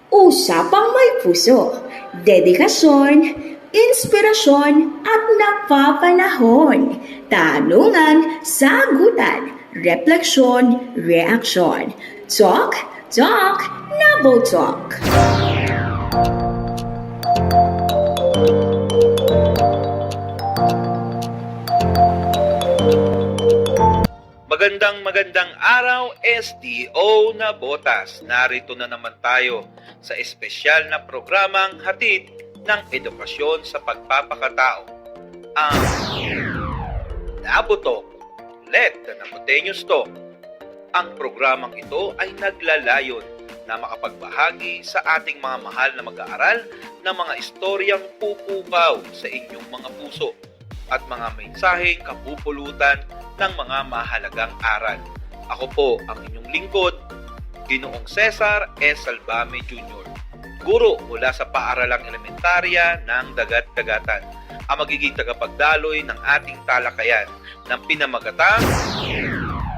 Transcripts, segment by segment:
Usapang may puso, dedikasyon, inspirasyon at napapanahon. Tanungan, sagutan, refleksyon, reaksyon. Talk, talk, Nabo Talk. Magandang araw, SDO na botas. Narito na naman tayo sa espesyal na programang hatid ng edukasyon sa pagpapakatao. Ang Nabuto, Let the Nabuteños Talk. Ang programang ito ay naglalayon na makapagbahagi sa ating mga mahal na mag-aaral ng mga istoryang pupukaw sa inyong mga puso at mga mensaheng kapupulutan ng mga mahalagang aral. Ako po ang inyong lingkod, Ginoong Cesar S. Salvame Jr., guro mula sa Paaralang Elementarya ng Dagat-Dagatan, ang magiging tagapagdaloy ng ating talakayan ng pinamagatang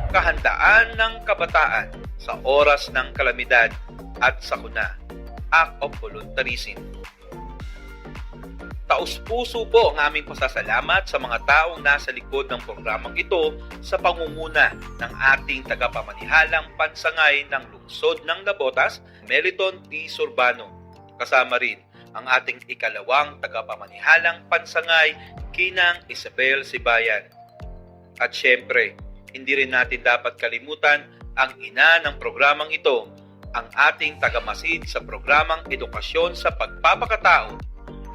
Kahandaan ng Kabataan sa Oras ng Kalamidad at Sakuna, Act of Voluntarism. Taus-puso po ang aming pasasalamat sa mga taong nasa likod ng programang ito sa pangunguna ng ating tagapamanihalang pansangay ng lungsod ng Nabotas, Meliton P. Surbano. Kasama rin ang ating ikalawang tagapamanihalang pansangay, Ginang Isabel Sibayan. At syempre, hindi rin natin dapat kalimutan ang ina ng programang ito, ang ating tagamasid sa programang Edukasyon sa Pagpapakatao,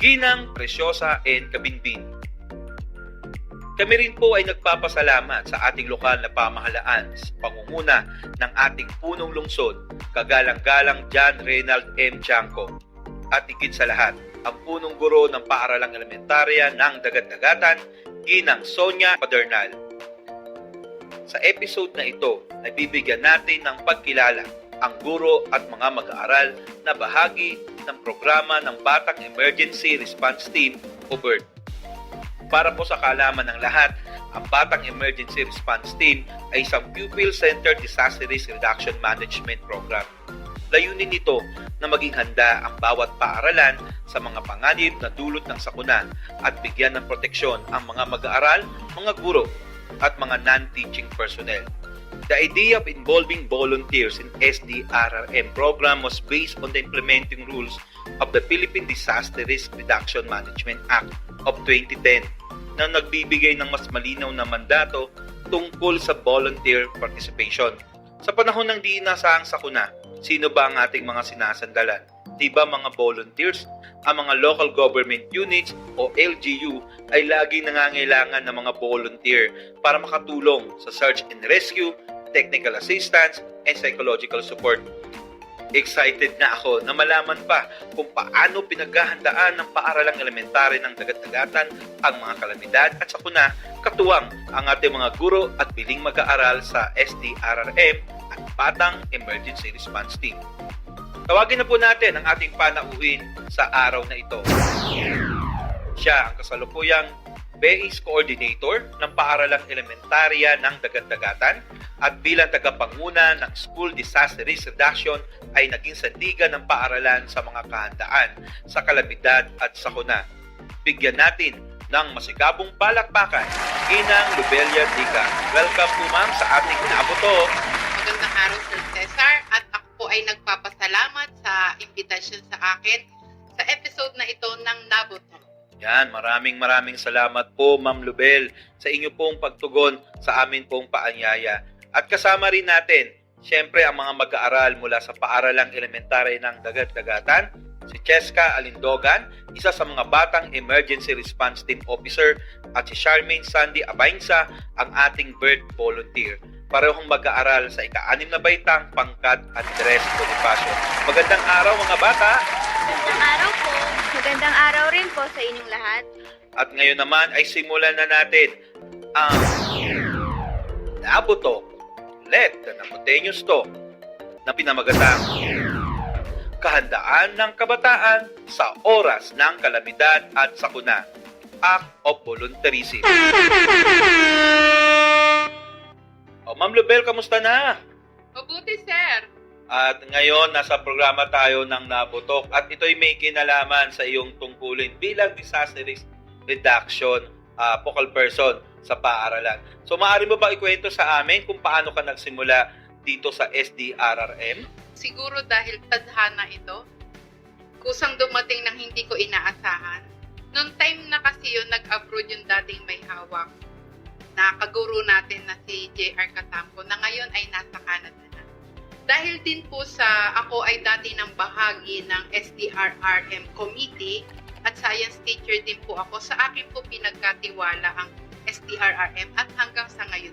Ginang Preciosa N. Kabinbin. Kami rin po ay nagpapasalamat sa ating lokal na pamahalaan sa pangunguna ng ating punong lungsod, kagalang-galang John Reynald M. Chanco. At higit sa lahat, ang punong guro ng Paaralang Elementarya ng Dagat-Dagatan, Ginang Sonia Padernal. Sa episode na ito, nabibigyan natin ng pagkilala ang guro at mga mag-aaral na bahagi ng programa ng Batang Emergency Response Team o BERT. Para po sa kaalaman ng lahat, ang Batang Emergency Response Team ay isang pupil-centered disaster risk reduction management program. Layunin nito na maging handa ang bawat paaralan sa mga panganib na dulot ng sakuna at bigyan ng proteksyon ang mga mag-aaral, mga guro at mga non-teaching personnel. The idea of involving volunteers in SDRRM program was based on the implementing rules of the Philippine Disaster Risk Reduction Management Act of 2010 na nagbibigay ng mas malinaw na mandato tungkol sa volunteer participation. Sa panahon ng di inaasahang sakuna, sino ba ang ating mga sinasandalan? Diba mga volunteers? Ang mga local government units o LGU ay laging nangangailangan ng mga volunteer para makatulong sa search and rescue, technical assistance, and psychological support. Excited na ako na malaman pa kung paano pinaghahandaan ng Paaralang Elementary ng Dagat-Dagatan ang mga kalamidad at sakuna, katuwang ang ating mga guro at piling mag-aaral sa SDRRM at Batang Emergency Response Team. Tawagin na po natin ang ating panauhin sa araw na ito. Siya ang kasalukuyang BASE Coordinator ng Paaralang Elementarya ng Dagat-Dagatan at bilang tagapanguna ng School Disaster Risk Reduction ay naging sandigan ng paaralan sa mga kahandaan sa kalamidad at sakuna. Bigyan natin ng masigabong palakpakan, Ginang Lubelia Dica. Welcome po ma'am sa ating Nabuto. Magandang araw Sir Cesar at ako po ay nagpapasalamat sa imbitasyon sa akin sa episode na ito ng Nabuto. Yan, maraming salamat po Ma'am Lubel sa inyo pong pagtugon sa amin pong paanyaya. At kasama rin natin, syempre ang mga mag-aaral mula sa Paaralang Elementary ng Dagat-Dagatan, si Cheska Alindogan, isa sa mga Batang Emergency Response Team Officer, at si Charmaine Sandy Abainsa, ang ating BERT volunteer. Parehong mag-aaral sa ika-6 na baitang pangkat Andres Bonifacio. Magandang araw mga bata! Magandang araw po. Magandang araw rin po sa inyong lahat. At ngayon naman ay simulan na natin ang Nabuto, Let the Nabuteños Talk na pinamagatang Kahandaan ng Kabataan sa Oras ng Kalamidad at Sakuna, Act of Voluntarism. Ma'am Lubel, kamusta na? Mabuti, sir. At ngayon, nasa programa tayo ng Nabutok at ito'y may kinalaman sa iyong tungkulin bilang disaster risk reduction focal person sa paaralan. So, maaari mo ba ikwento sa amin kung paano ka nagsimula dito sa SDRRM? Siguro dahil tadhana ito, kusang dumating ng hindi ko inaasahan. Noong time na kasi yun, nag-abroad yung dating may hawak na kaguro natin na si J.R. Katampo na ngayon ay nasa Canada na. Dahil din po sa ako ay dati ng bahagi ng SDRRM committee at science teacher din po ako, sa akin po pinagkatiwala ang SDRRM at hanggang sa ngayon.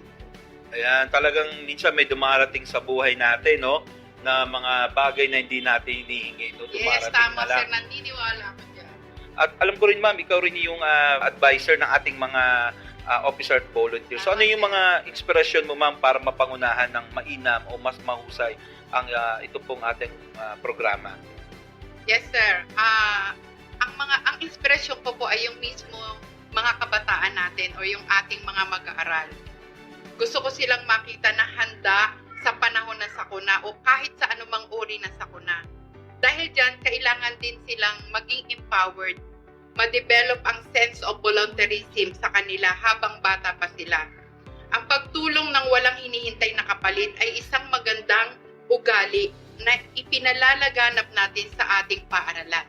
Ayan, talagang minsan may dumarating sa buhay natin, no? Na mga bagay na hindi natin hinihingi. No? Yes, Dumarating tama na lang. sir, naniniwala ako dyan. At alam ko rin, ma'am, ikaw rin yung advisor ng ating mga officer at volunteer. So ano yung mga inspirasyon mo, ma'am, para mapangunahan ng mainam o mas mahusay ang ito pong ating programa? Yes sir, ang inspirasyon ko po ay yung mismo mga kabataan natin o yung ating mga mag-aaral. Gusto ko silang makita na handa sa panahon ng sakuna o kahit sa anumang uri ng sakuna. Dahil dyan, kailangan din silang maging empowered, ma-develop ang sense of volunteerism sa kanila habang bata pa sila. Ang pagtulong ng walang hinihintay na kapalit ay isang magandang ugali na ipinalalaganap natin sa ating paaralan.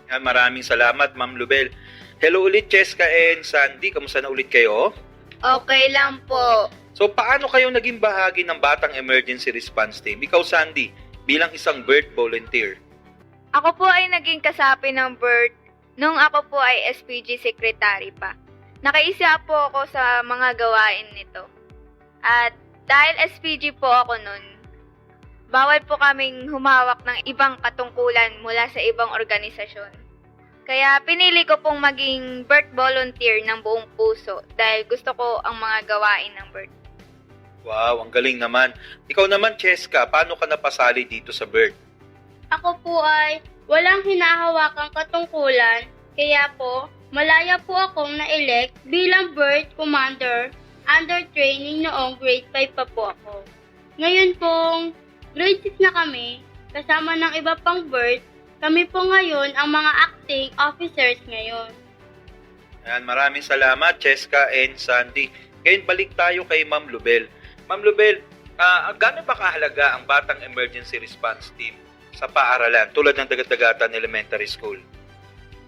Maraming salamat, Ma'am Lubel. Hello ulit, Cheska and Sandy. Kamusta na ulit kayo? Okay lang po. So, paano kayo naging bahagi ng Batang Emergency Response Team? Ikaw, Sandy, bilang isang bird volunteer. Ako po ay naging kasapi ng BIRT nung ako po ay SPG secretary pa. Nakaisa po ako sa mga gawain nito. At dahil SPG po ako nun, bawal po kaming humawak ng ibang katungkulan mula sa ibang organisasyon. Kaya pinili ko pong maging BIRT volunteer ng buong puso dahil gusto ko ang mga gawain ng BIRT. Wow, ang galing naman. Ikaw naman, Cheska, paano ka napasali dito sa bird? Ako po ay walang hinahawakang katungkulan, kaya po malaya po akong na-elect bilang bird commander under training noong grade 5 pa po ako. Ngayon pong grade 6 na kami, kasama ng iba pang bird, kami po ngayon ang mga acting officers ngayon. Ayan, maraming salamat, Cheska and Sandy. Ngayon, balik tayo kay Ma'am Lubel. Ma'am Lubel, gaano ba kahalaga ang Batang Emergency Response Team sa paaralan tulad ng Dagat-Dagatan Elementary School?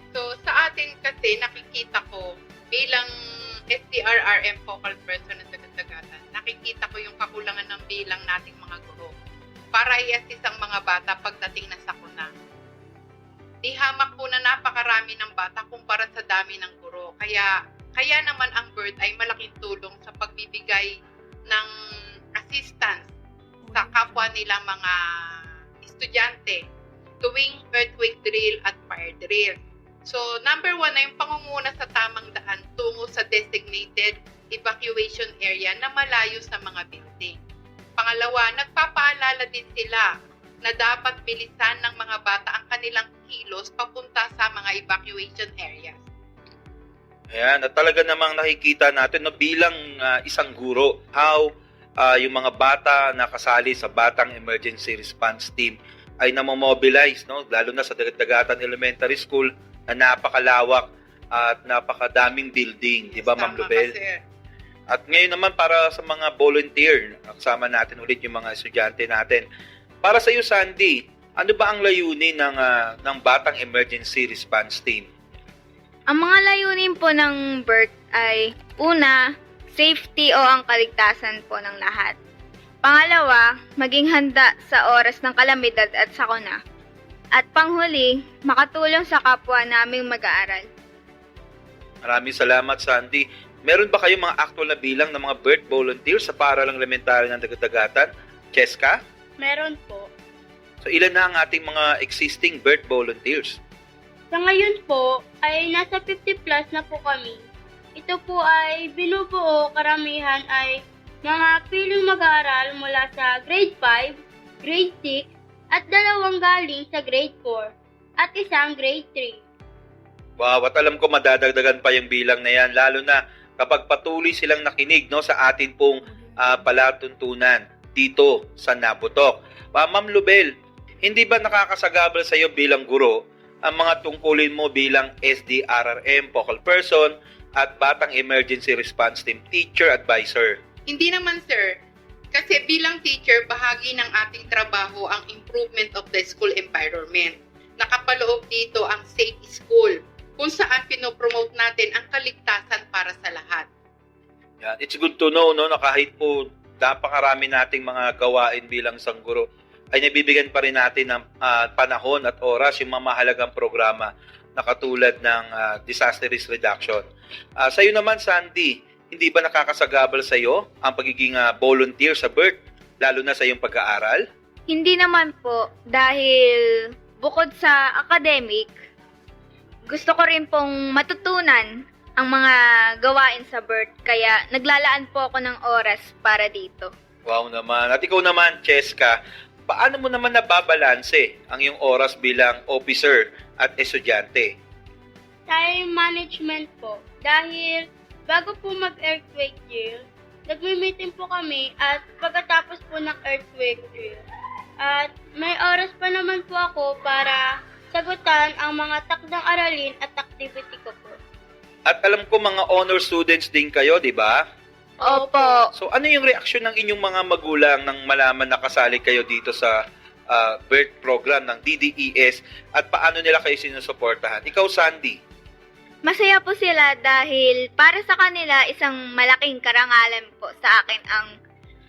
So, sa atin kasi nakikita ko bilang SDRRM focal person ng Dagat-Dagatan, nakikita ko yung kakulangan ng bilang nating mga guro para i-assist ang mga bata pagdating na sakuna. Di hamak po na napakarami ng bata kumpara sa dami ng guro. Kaya naman ang BIRT ay malaking tulong sa pagbibigay ng assistance sa kapwa nila mga estudyante tuwing earthquake drill at fire drill. So, number 1 na yung pangunguna sa tamang daan tungo sa designated evacuation area na malayo sa mga building. Pangalawa, nagpapaalala din sila na dapat bilisan ng mga bata ang kanilang kilos papunta sa mga evacuation areas. Ayan, at talaga namang nakikita natin na bilang isang guro, how yung mga bata na kasali sa Batang Emergency Response Team ay namomobilize, no? Lalo na sa Dagat-Dagatan Elementary School na napakalawak at napakadaming building, di ba, Ma'am Tama Lubel? ka, sir. At ngayon naman para sa mga volunteer, kasama natin ulit yung mga estudyante natin. Para sa iyo, Sandy, ano ba ang layunin ng Batang Emergency Response Team? Ang mga layunin po ng BIRT ay una, safety o ang kaligtasan po ng lahat. Pangalawa, maging handa sa oras ng kalamidad at sakuna. At panghuli, makatulong sa kapwa naming mag-aaral. Maraming salamat, Sandy. Meron ba kayong mga actual na bilang ng mga BIRT volunteers sa paaralang elementarya ng Dagat-Dagatan? Cheska? Meron po. So ilan na ang ating mga existing BIRT volunteers? Sa ngayon po ay nasa 50 plus na po kami. Ito po ay binubuo karamihan ay mga piling mag-aaral mula sa grade 5, grade 6, at 2 galing sa grade 4, at isang grade 3. Wow, at alam ko madadagdagan pa yung bilang na yan, lalo na kapag patuloy silang nakinig, no, sa atin pong palatuntunan dito sa Nabotok. Ma'am Lubel, hindi ba nakakasagabal sa iyo bilang guro ang mga tungkulin mo bilang SDRRM focal person at Batang Emergency Response Team teacher advisor? Hindi naman, sir. Kasi bilang teacher, bahagi ng ating trabaho ang improvement of the school environment. Nakapaloob dito ang safe school, kung saan pinopromote natin ang kaligtasan para sa lahat. Yan. It's good to know no, na kahit po napakarami nating mga gawain bilang isang guro, ay nabibigyan pa rin natin ng panahon at oras yung mga mahalagang programa na katulad ng disaster risk reduction. Sa iyo naman, Sandy, hindi ba nakakasagabal sa iyo ang pagiging volunteer sa BERT, lalo na sa iyong pag-aaral? Hindi naman po, dahil bukod sa academic, gusto ko rin pong matutunan ang mga gawain sa BERT, kaya naglalaan po ako ng oras para dito. Wow naman. At ikaw naman, Cheska, paano mo naman nababalanse ang iyong oras bilang officer at estudyante? Time management po. Dahil bago po mag-earthquake drill, nagmi-meeting po kami at pagkatapos po ng earthquake drill. At may oras pa naman po ako para sagutan ang mga takdang aralin at activity ko po. At alam ko mga honor students din kayo, di ba? Opo. So ano yung reaksyon ng inyong mga magulang nang malaman na kasali kayo dito sa BERT program ng DDES at paano nila kayo sinusuportahan? Ikaw, Sandy. Masaya po sila dahil para sa kanila isang malaking karangalan po sa akin ang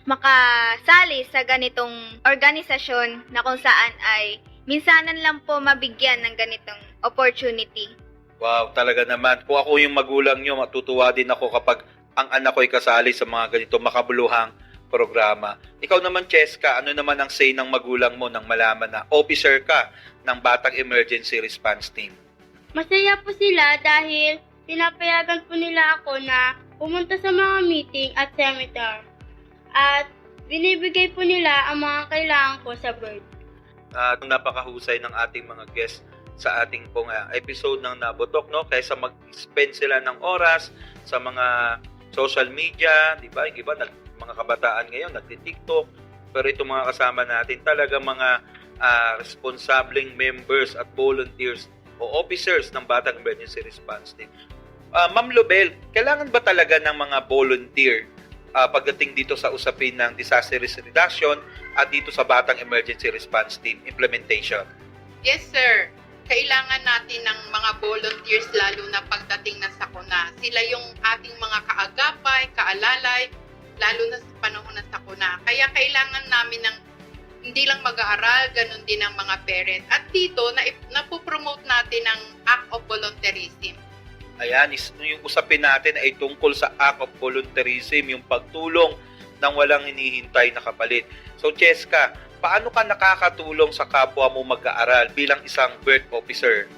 makasali sa ganitong organisasyon na kung saan ay minsanan lang po mabigyan ng ganitong opportunity. Wow, talaga naman. Kung ako yung magulang nyo, matutuwa din ako kapag ang anak ko ay kasali sa mga ganito makabuluhang programa. Ikaw naman, Cheska, ano naman ang say ng magulang mo nang malaman na officer ka ng Batang Emergency Response Team? Masaya po sila dahil pinapayagan po nila ako na pumunta sa mga meeting at seminar. At binibigay po nila ang mga kailangan ko sa BERT. Napakahusay ng ating mga guests sa ating pong episode ng Nabotok, no? Kaysa mag-spend sila ng oras sa mga social media, di ba? Yung iba, mga kabataan ngayon, nagti-TikTok. Pero itong mga kasama natin, talaga mga responsableng members at volunteers o officers ng Batang Emergency Response Team. Ma'am Lubel, kailangan ba talaga ng mga volunteer pagdating dito sa usapin ng disaster risk reduction at dito sa Batang Emergency Response Team implementation? Yes, sir. Kailangan natin ng mga volunteers lalo na pagdating na sakuna. Sila yung ating mga kaagapay, kaalalay, lalo na sa panahon ng sakuna. Kaya kailangan namin ng hindi lang mag-aaral, ganun din ang mga parent. At dito, napopromote natin ang act of volunteerism. Ayan, yung usapin natin ay tungkol sa act of volunteerism, yung pagtulong ng walang hinihintay na kapalit. So, Cheska, paano ka nakakatulong sa kapwa mo mag-aaral bilang isang BERT officer?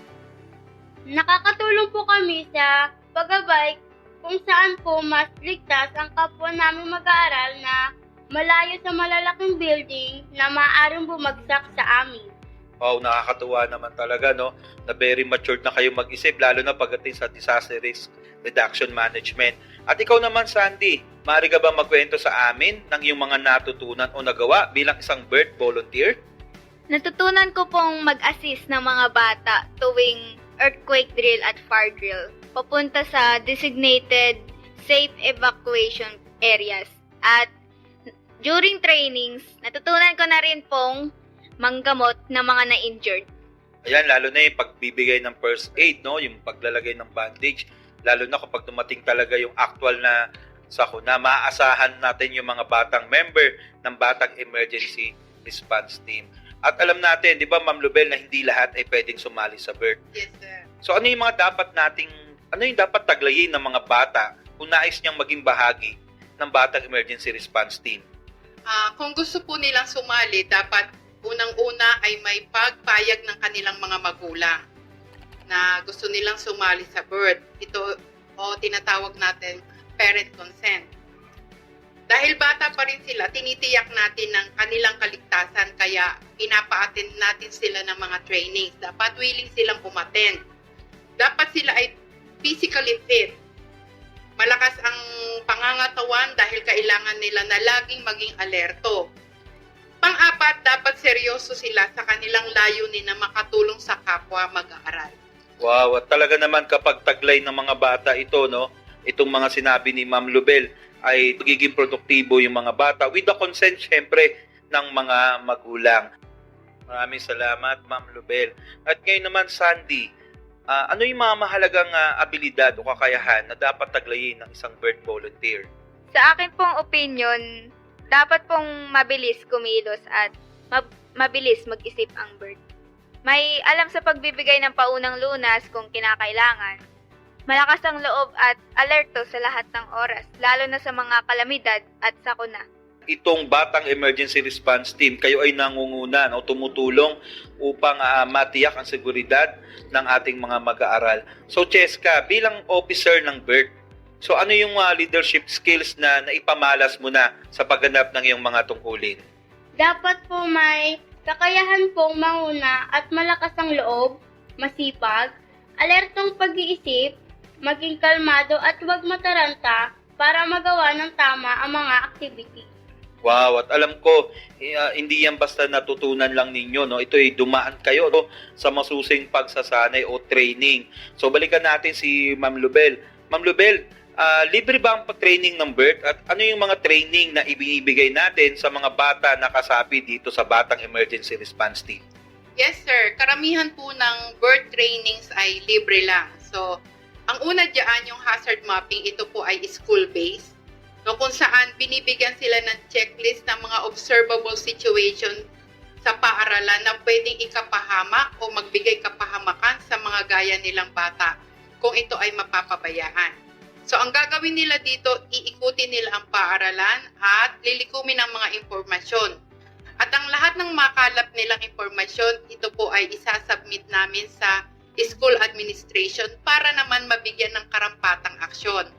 Nakakatulong po kami sa paggabay kung saan po mas ligtas ang kapwa namin mag-aaral na malayo sa malalaking building na maaaring bumagsak sa amin. Wow, nakakatuwa naman talaga, no? Na very matured na kayo mag-isip, lalo na pagdating sa disaster risk reduction management. At ikaw naman, Sandy, maaari ka ba magkwento sa amin ng iyong mga natutunan o nagawa bilang isang BERT volunteer? Natutunan ko pong mag-assist ng mga bata tuwing earthquake drill at fire drill, papunta sa designated safe evacuation areas. At during trainings, natutunan ko na rin pong manggamot ng mga na-injured. Ayan, lalo na yung pagbibigay ng first aid, no? Yung paglalagay ng bandage, lalo na kapag dumating talaga yung actual na sakuna, maaasahan natin yung mga batang member ng Batang Emergency Response Team. At alam natin, di ba, Ma'am Lubel, na hindi lahat ay pwedeng sumali sa BERT. Yes, sir. So ano yung dapat taglayin ng mga bata kung nais niyang maging bahagi ng Batang Emergency Response Team? Kung gusto po nilang sumali, dapat unang-una ay may pagpayag ng kanilang mga magulang na gusto nilang sumali sa BERT. Ito tinatawag natin parent consent. Dahil bata pa rin sila, tinitiyak natin ng kanilang kaligtasan kaya pinapa-attend natin sila ng mga trainings. Dapat willing silang umattend. Dapat sila ay physically fit. Malakas ang pangangatawan dahil kailangan nila na laging maging alerto. Pang-apat, dapat seryoso sila sa kanilang layunin na makatulong sa kapwa mag-aaral. Wow, at talaga naman kapag taglay ng mga bata ito, no, itong mga sinabi ni Ma'am Lubel, ay magiging produktibo yung mga bata with the consent, syempre, ng mga magulang. Maraming salamat, Ma'am Lubel. At ngayon naman, Sandy, ano yung mga mahalagang abilidad o kakayahan na dapat taglayin ng isang bird volunteer? Sa akin pong opinion, dapat pong mabilis kumilos at mabilis mag-isip ang bird. May alam sa pagbibigay ng paunang lunas kung kinakailangan. Malakas ang loob at alerto sa lahat ng oras, lalo na sa mga kalamidad at sakuna. Itong Batang Emergency Response Team, kayo ay nangunguna o tumutulong upang matiyak ang seguridad ng ating mga mag-aaral. So Cheska, bilang officer ng BERT, so ano yung leadership skills na naipamalas mo na sa pagganap ng iyong mga tungkulin? Dapat po may kakayahan pong manguna at malakas ang loob, masipag, alertong pag-iisip, maging kalmado at huwag mataranta para magawa ng tama ang mga activity. Wow, at alam ko, hindi yan basta natutunan lang ninyo, no? Ito ay dumaan kayo, no, sa masusing pagsasanay o training. So balikan natin si Ma'am Lubel. Ma'am Lubel, libre ba ang training ng BERT at ano yung mga training na ibinibigay natin sa mga bata na kasapi dito sa Batang Emergency Response Team? Yes sir, karamihan po ng bird trainings ay libre lang. So, ang una dyan, yung hazard mapping, ito po ay school-based. No, kung saan binibigyan sila ng checklist ng mga observable situation sa paaralan na pwedeng ikapahamak o magbigay kapahamakan sa mga gaya nilang bata kung ito ay mapapabayaan. So, ang gagawin nila dito, iikutin nila ang paaralan at lilikumin ang mga impormasyon. At ang lahat ng makalap nilang impormasyon, ito po ay isasubmit namin sa school administration para naman mabigyan ng karampatang aksyon.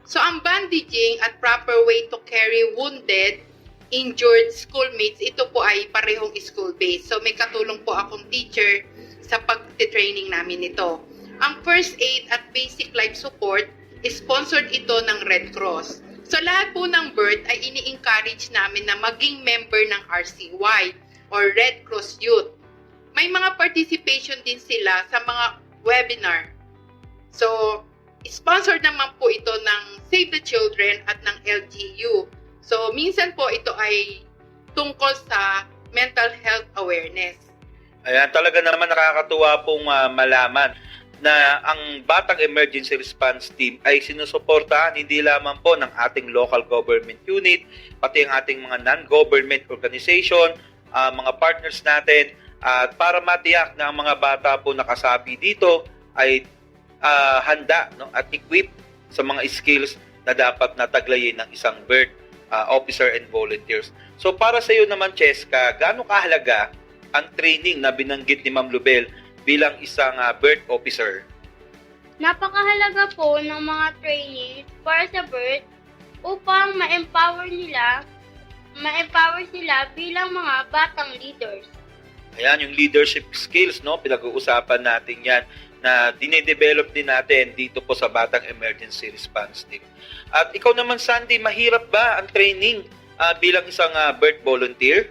So, ang bandaging at proper way to carry wounded, injured schoolmates, ito po ay parehong school-based. So, may katulong po akong teacher sa pag-training namin ito. Ang first aid at basic life support, sponsored ito ng Red Cross. So, lahat po ng BERT ay ini-encourage namin na maging member ng RCY or Red Cross Youth. May mga participation din sila sa mga webinar. So, sponsored naman po ito ng Save the Children at ng LGU. So, minsan po ito ay tungkol sa mental health awareness. Ayan, talaga naman nakakatuwa pong malaman na ang Batang Emergency Response Team ay sinusuportahan hindi lamang po ng ating local government unit, pati ang ating mga non-government organization, mga partners natin, at para matiyak na ang mga bata po nakasapi dito ay handa, no, at equipped sa mga skills na dapat nataglayin ng isang BERT officer and volunteers. So para sa iyo naman, Cheska, gaano kahalaga ang training na binanggit ni Ma'am Lubel bilang isang BERT officer? Napakahalaga po ng mga training para sa BERT upang ma-empower sila bilang mga batang leaders. Ayan, yung leadership skills, no, pinag-uusapan natin yan na dine-develop din natin dito po sa Batang Emergency Response Team. At ikaw naman, Sandy, mahirap ba ang training bilang isang BERT volunteer?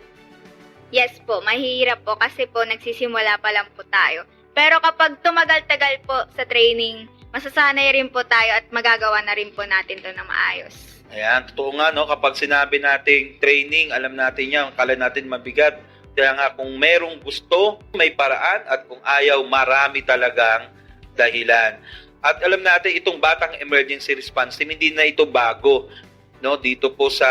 Yes po, mahirap po kasi po nagsisimula pa lang po tayo. Pero kapag tumagal-tagal po sa training, masasanay rin po tayo at magagawa na rin po natin to na maayos. Ayan, totoo nga, no, kapag sinabi nating training, alam natin yan, kala natin mabigat. Kaya nga kung merong gusto, may paraan, at kung ayaw, marami talagang dahilan. At alam natin, itong Batang Emergency Response Team, hindi na ito bago, no, dito po sa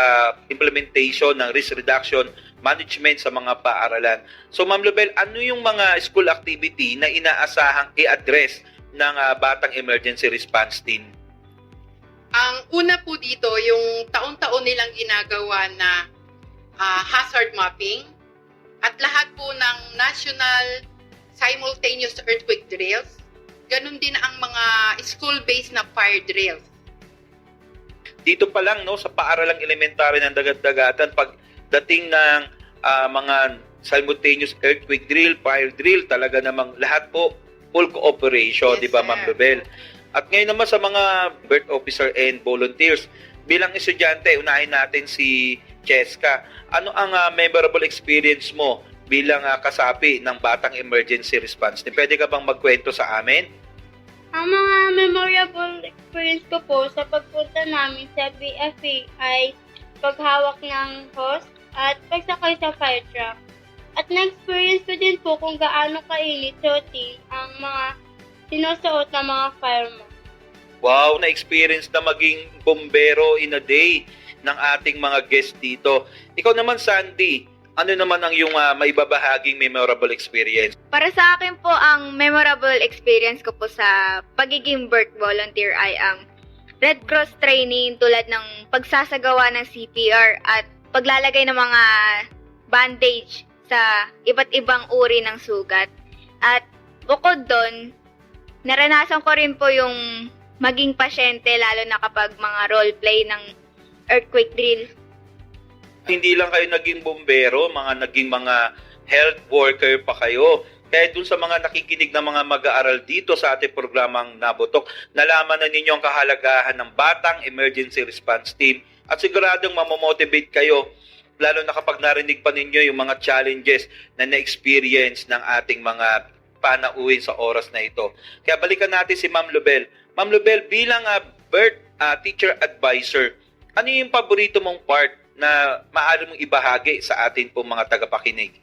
implementation ng risk reduction management sa mga paaralan. So Ma'am Lubel, ano yung mga school activity na inaasahang i-address ng Batang Emergency Response Team? Ang una po dito, yung taon-taon nilang ginagawa na hazard mapping at lahat po ng national simultaneous earthquake drills. Ganun din ang mga school-based na fire drills. Dito pa lang, no, sa paaralang elementary ng Dagat-Dagatan, pagdating ng mga simultaneous earthquake drill, fire drill, talaga namang lahat po full cooperation, Yes, di ba, sir. Ma'am Lubel? At ngayon naman sa mga birth officer and volunteers, bilang estudyante, unahin natin si Cheska. Ano ang memorable experience mo bilang kasapi ng Batang Emergency Response Team? Pwede ka bang magkwento sa amin? Ang mga memorable experience ko po sa pagpunta namin sa BFA ay paghawak ng hose at pagsakay sa fire truck. At na-experience ko din po kung gaano kainit suotin ang mga sinusuot ng mga firemen. Wow, na-experience na maging bombero in a day ng ating mga guest dito. Ikaw naman, Sandy, ano naman ang iyong maibabahaging memorable experience? Para sa akin po, ang memorable experience ko po sa pagiging birth volunteer ay ang Red Cross training tulad ng pagsasagawa ng CPR at paglalagay ng mga bandage sa iba't ibang uri ng sugat. At bukod doon, naranasan ko rin po yung maging pasyente lalo na kapag mga roleplay ng earthquake drill. Hindi lang kayo naging bombero, naging mga health worker pa kayo. Kaya dun sa mga nakikinig na mga mag-aaral dito sa ating programang Nabotok, nalaman na ninyo ang kahalagahan ng Batang Emergency Response Team at siguradong mamomotivate kayo lalo na kapag narinig pa ninyo yung mga challenges na na-experience ng ating mga panauhin sa oras na ito. Kaya balikan natin si Ma'am Lubel. Ma'am Lubel, bilang birth teacher advisor, ano yung paborito mong part na maaari mong ibahagi sa atin pong mga tagapakinig?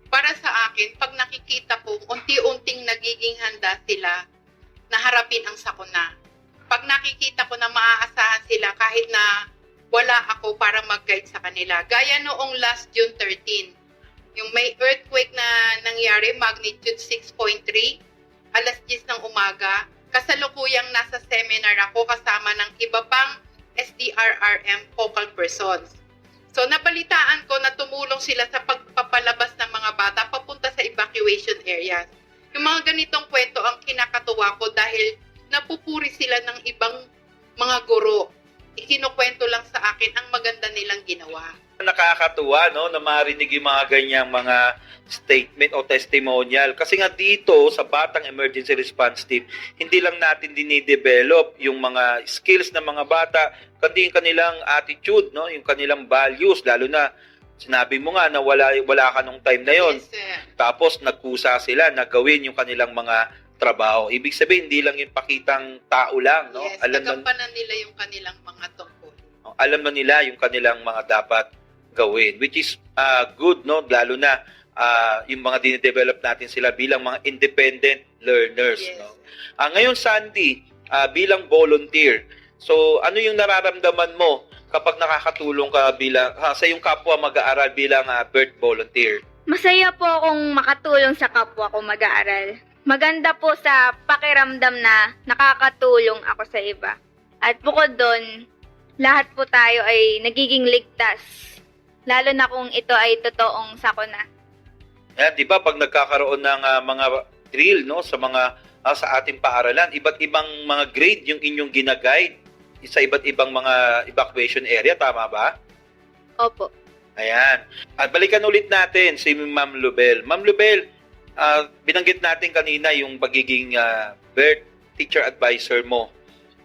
Para sa akin, pag nakikita ko, unti-unting nagiging handa sila na harapin ang sakuna. Pag nakikita ko na maaasahan sila kahit na wala ako para mag-guide sa kanila. Gaya noong last June 13, yung may earthquake na nangyari, magnitude 6.3, alas 10 ng umaga, kasalukuyang nasa seminar ako kasama ng iba pang SDRRM focal persons. So, nabalitaan ko na tumulong sila sa pagpapalabas ng mga bata papunta sa evacuation areas. Yung mga ganitong kwento ang kinakatuwa ko dahil napupuri sila ng ibang mga guro. Ikinukwento lang sa akin ang maganda nilang ginawa. Nakakatuwa, no, na marinig yung mga ganyang mga statement o testimonial. Kasi nga dito sa Batang Emergency Response Team, hindi lang natin dinidevelop yung mga skills ng mga bata, kundi yung kanilang attitude, no, yung kanilang values, lalo na sinabi mo nga na wala ka nung time na yon. Yes, sir. Tapos nagkusa sila na gawin yung kanilang mga trabaho. Ibig sabihin, hindi lang yung pakitang tao lang, no? Yes, Alam nagampanan nila yung kanilang mga tungkol. alam na nila yung kanilang mga dapat gawin, which is good, no, lalo na yung mga dinidevelop natin sila bilang mga independent learners. Yes. No? Ngayon, Sandy, bilang volunteer, so ano yung nararamdaman mo kapag nakakatulong ka bilang sa iyong kapwa mag-aaral bilang birth volunteer? Masaya po akong makatulong sa kapwa ko mag-aaral. Maganda po sa pakiramdam na nakakatulong ako sa iba. At bukod doon, lahat po tayo ay nagiging ligtas. Lalo na kung ito ay totoong sakuna. Yan, di ba, pag nagkakaroon ng mga drill, no, sa mga sa ating paaralan, iba't ibang mga grade yung inyong ginaguide sa iba't ibang mga evacuation area, tama ba? Opo. Ayan. At balikan ulit natin si Ma'am Lubel. Ma'am Lubel, binanggit natin kanina yung pagiging birth teacher advisor mo.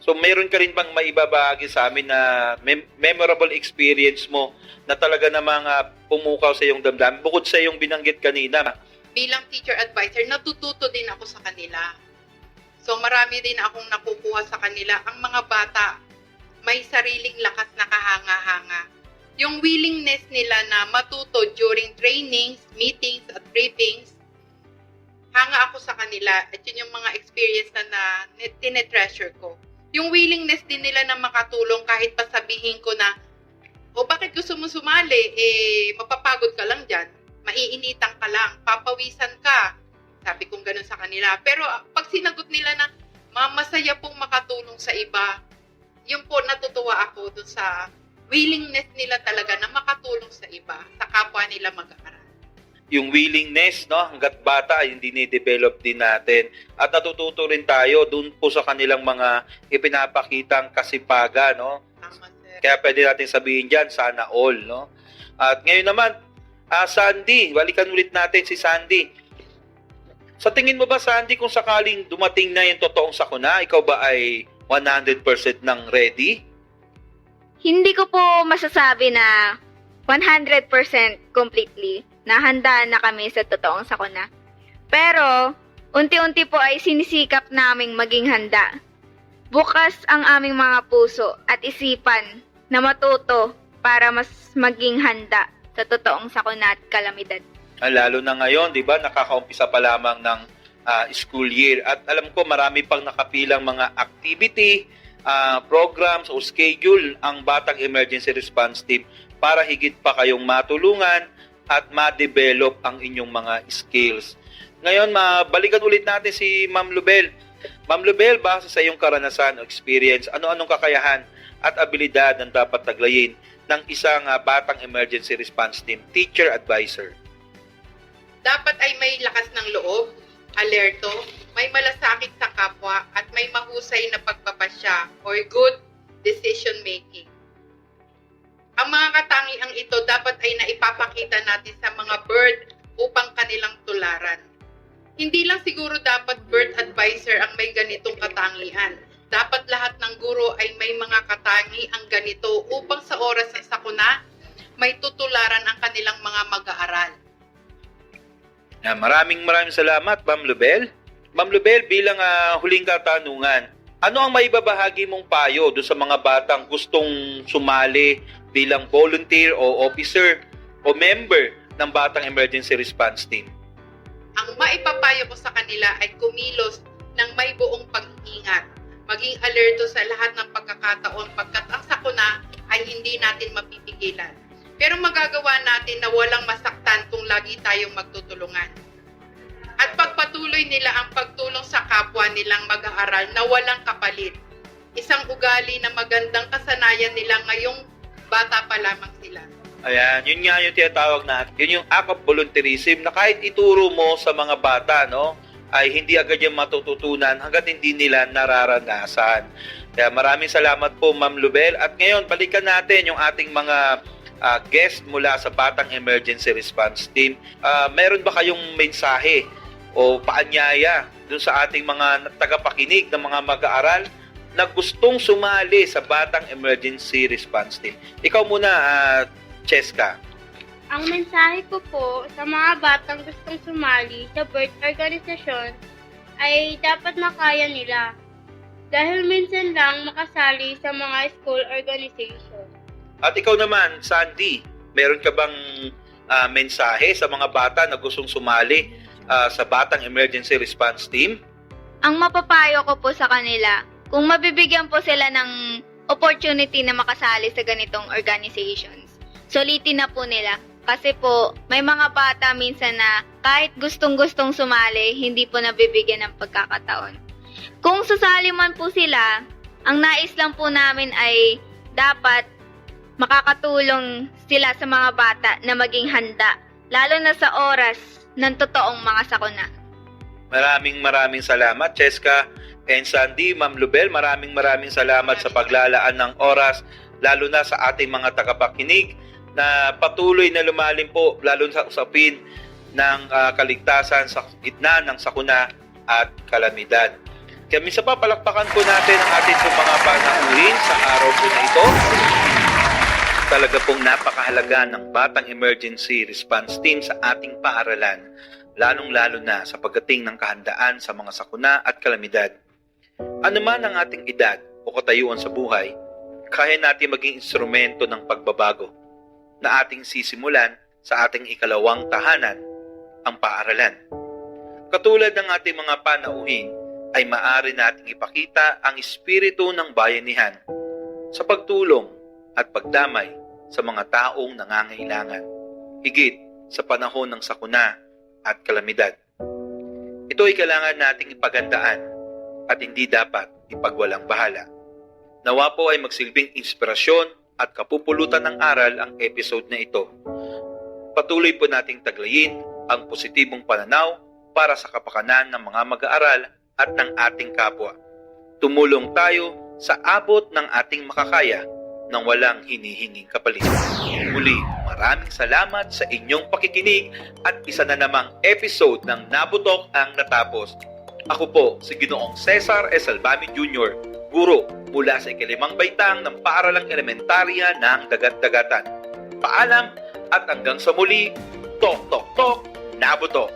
So, mayroon ka rin bang maibabahagi sa amin na memorable experience mo na talaga namang pumukaw sa iyong damdamin bukod sa iyong binanggit kanina? Bilang teacher advisor, natututo din ako sa kanila. So, marami din akong nakukuha sa kanila. Ang mga bata, may sariling lakas na kahanga-hanga. Yung willingness nila na matuto during trainings, meetings, at briefings, hanga ako sa kanila. At yun yung mga experience na tinetreasure ko. Yung willingness din nila na makatulong kahit pa sabihin ko na, o bakit gusto mo sumali? Mapapagod ka lang dyan. Maiinitan ka lang. Papawisan ka. Sabi kong ganun sa kanila. Pero pag sinagot nila na, masaya pong makatulong sa iba, yun po natutuwa ako dun sa willingness nila talaga na makatulong sa iba, sa kapwa nila mag-aaral. Yung willingness, no, hanggat bata ay hindi ni-develop din natin. At natututo rin tayo dun po sa kanilang mga ipinapakitang kasipagan, no. Tama, sir. Kaya pwede natin sabihin dyan, sana all, no. At ngayon naman, Sandy, balikan ulit natin si Sandy. Sa tingin mo ba, Sandy, kung sakaling dumating na yung totoong sakuna, ikaw ba ay 100% nang ready? Hindi ko po masasabi na 100% completely na handa na kami sa totoong sakuna. Pero, unti-unti po ay sinisikap naming maging handa. Bukas ang aming mga puso at isipan na matuto para mas maging handa sa totoong sakuna at kalamidad. Lalo na ngayon, di ba, nakakaumpisa pa lamang ng school year. At alam ko, marami pang nakapilang mga activity, programs o schedule ang Batang Emergency Response Team para higit pa kayong matulungan at ma-develop ang inyong mga skills. Ngayon, balikan ulit natin si Ma'am Lubel. Ma'am Lubel, base sa iyong karanasan o experience, ano-anong kakayahan at abilidad ang dapat taglayin ng isang Batang Emergency Response Team Teacher Advisor? Dapat ay may lakas ng loob, alerto, may malasakit sa kapwa, at may mahusay na pagpapasya or good decision making. Ang mga katangiang ito dapat ay naipapakita natin sa mga bird upang kanilang tularan. Hindi lang siguro dapat bird advisor ang may ganitong katangian. Dapat lahat ng guro ay may mga katangiang ganito upang sa oras ng sakuna, may tutularan ang kanilang mga mag-aaral. Maraming salamat, Ma'am Lubel. Ma'am Lubel, bilang huling katanungan, ano ang maibabahagi mong payo doon sa mga batang gustong sumali bilang volunteer o officer o member ng Batang Emergency Response Team? Ang maipapayo ko sa kanila ay kumilos ng may buong pag-iingat. Maging alerto sa lahat ng pagkakataon pagkat ang sakuna ay hindi natin mapipigilan. Pero magagawa natin na walang masaktan kung lagi tayong magtutulungan. At pagpatuloy nila ang pagtulong sa kapwa nilang mag-aaral na walang kapalit. Isang ugali na magandang kasanayan nila ngayong bata pa lamang sila. Ayan, yun nga yung tinatawag natin. Yun yung act of volunteerism na kahit ituro mo sa mga bata, no, ay hindi agad yung matututunan hanggat hindi nila nararanasan. Kaya maraming salamat po, Ma'am Lubel. At ngayon, balikan natin yung ating mga guest mula sa Batang Emergency Response Team. Meron ba kayong mensahe o paanyaya dun sa ating mga tagapakinig ng mga mag-aaral na gustong sumali sa Batang Emergency Response Team? Ikaw muna, Cheska. Ang mensahe ko po sa mga batang gustong sumali sa bird organization ay dapat makaya nila. Dahil minsan lang makasali sa mga school organization. At ikaw naman, Sandy, meron ka bang mensahe sa mga bata na gustong sumali sa Batang Emergency Response Team? Ang mapapayo ko po sa kanila, kung mabibigyan po sila ng opportunity na makasali sa ganitong organizations, sulitin na po nila. Kasi po, may mga bata minsan na kahit gustong-gustong sumali, hindi po nabibigyan ng pagkakataon. Kung sasali man po sila, ang nais lang po namin ay dapat makakatulong sila sa mga bata na maging handa, lalo na sa oras ng totoong mga sakuna. Maraming salamat, Cheska and Sandy. Ma'am Lubel, maraming salamat sa paglalaan ng oras, lalo na sa ating mga tagapakinig na patuloy na lumalim po, lalo sa usapin ng kaligtasan sa gitna ng sakuna at kalamidad. Kaya minsan pa, palakpakan po natin ang ating mga panauhin sa araw po na ito. Talaga pong napakahalaga ng Batang Emergency Response Team sa ating paaralan, lalong-lalo na sa pagdating ng kahandaan sa mga sakuna at kalamidad. Ano man ang ating edad o katayuan sa buhay, kaya natin maging instrumento ng pagbabago na ating sisimulan sa ating ikalawang tahanan, ang paaralan. Katulad ng ating mga panauhin, ay maaari nating ipakita ang espiritu ng bayanihan sa pagtulong at pagdamay sa mga taong nangangailangan, higit sa panahon ng sakuna at kalamidad. Ito ay kailangan nating ipagandaan at hindi dapat ipagwalang bahala. Nawa po ay magsilbing inspirasyon at kapupulutan ng aral ang episode na ito. Patuloy po nating taglayin ang positibong pananaw para sa kapakanan ng mga mag-aaral at ng ating kapwa. Tumulong tayo sa abot ng ating makakaya ng walang hinihinging kapalit. Muli, maraming salamat sa inyong pakikinig at isa na namang episode ng Nabutok ang natapos. Ako po si Ginoong Cesar S. Albami Jr., guro mula sa ikalimang baitang ng Paaralang Elementarya ng Dagat-Dagatan. Paalam at hanggang sa muli, tok tok tok, nabutok!